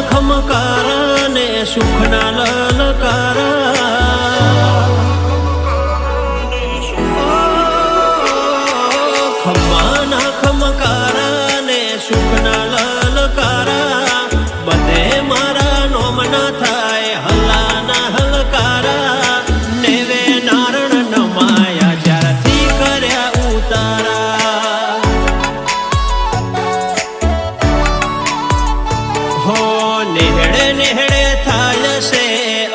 ખમકારા ને સુખના લલકારા, ખમ્માના ખમકારા ને સુખના લલકારા, બધે મારા નોમના થાય હલ્લાના હલકારા, નેવે નારણ નમાયા જ્યારથી કર્યા ઉતારા. હો નેહડે નેહડે થાય છે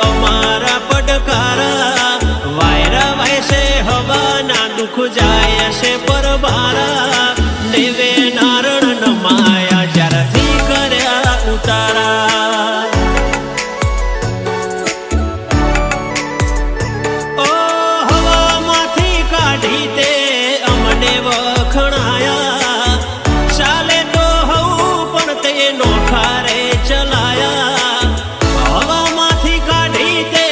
અમારા પડકારા, વાયરા વાયસે હવાના દુઃખ જાય છે પરબારા, નેવે નારણ નમાયા જ્યારથી કર્યા ઉતારા. ઓ હવામાંથી કાઢી તે અમને વખણાયા, ચાલે તો હવું પણ તે નોખા રે ચલાયા. હવામાંથી કાઢી તે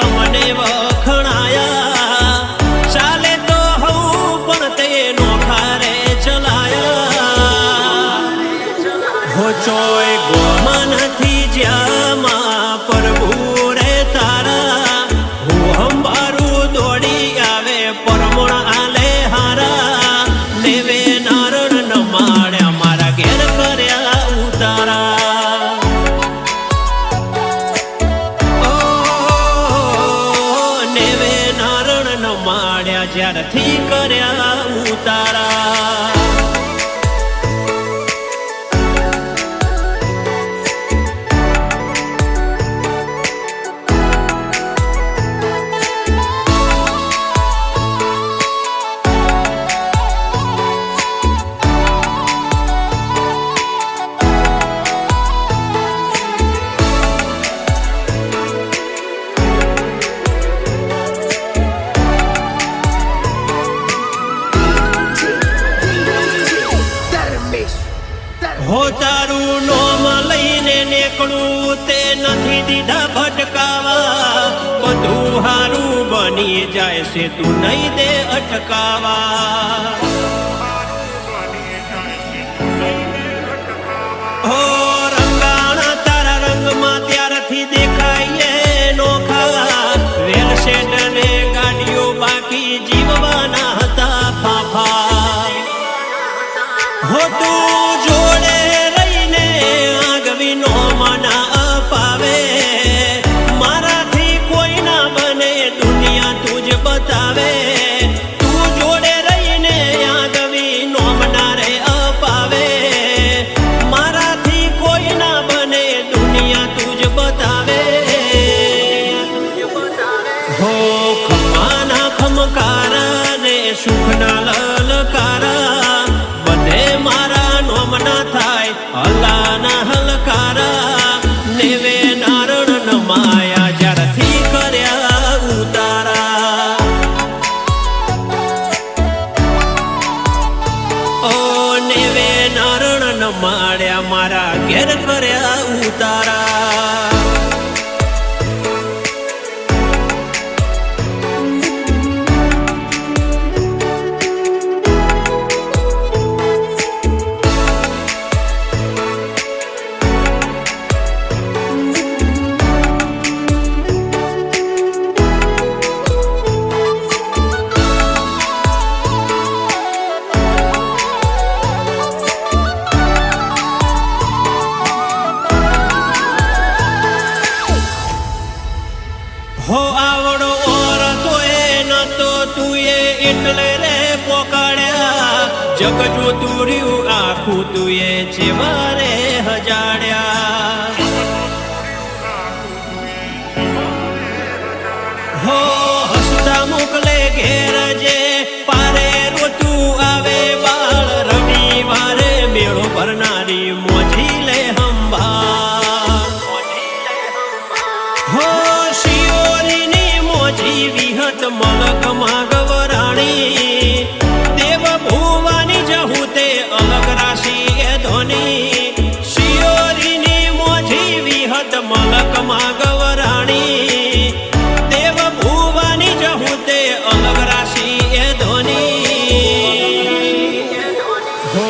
અમને વખણાયા, ચાલે તો હવું પણ તે નોખા રે ચલાયા. હો ચોય ગોમાં નથી જ્યાંમાં પ્રભુ રે તારા, હું હંભારું દોડી આવે પરમણ આલે હારા, નેવે નારણ નમાડ્યા મારા ઘેર કર્યા ઉતારા. ઓ નેવે નારણ નમાડ્યા જ્યારથી કર્યા ઉતારા. હો તારું નોમ લઈને નેકળું તે નથી દીધા ભટકાવા, બધું હારું બની જાય છે તું નહીં દે અટકાવા. હો રંગાણા તારા રંગમાં ત્યારથી દેખાઈએ નોખા, વેલ શેઠ ને ગાડીઓ બાકી જીવવાના હતા ફાફા. હો તું જોડે રહીને આગવી નો મના અપાવે, મારાથી કોઈ ના બને દુનિયા તુજ બતાવે. તું જોડે રહીને આગવી નો મના રે અપાવે, મારાથી કોઈ ના બને દુનિયા તુજ બતાવે. હો ખમ્માના ખમકારા ને સુખના લલકારા, બધે મારા નોમના થાય હલ્લાના હલકારા, નેવે નારણ નમાયા જ્યારથી કર્યા ઉતારા. ઓ નેવે નારણ નમાડ્યા મારા ઘેર કર્યા ઉતારા. હો આવડો ઓર તોય નતો તુંએ એટલે રે પોકાડ્યા, જગ જોતું રહ્યું આખું તુંએ જેવારે હજાડ્યા. હો હસતા મોકલે ઘેર જે પારે રોતું આવે બાળ, રવિવારે મેળો ભરનારી મોજી લે હંભાળ. હો વિહત મલક માગવરાણી, દેવ ભુવાની જહું તે અલગ રાશિ એ ધોની. શિયોરીની મોજી વિહત મલક માગવરાણી, દેવ ભુવાની જહું તે અલગ રાશિ એ ધોની. હો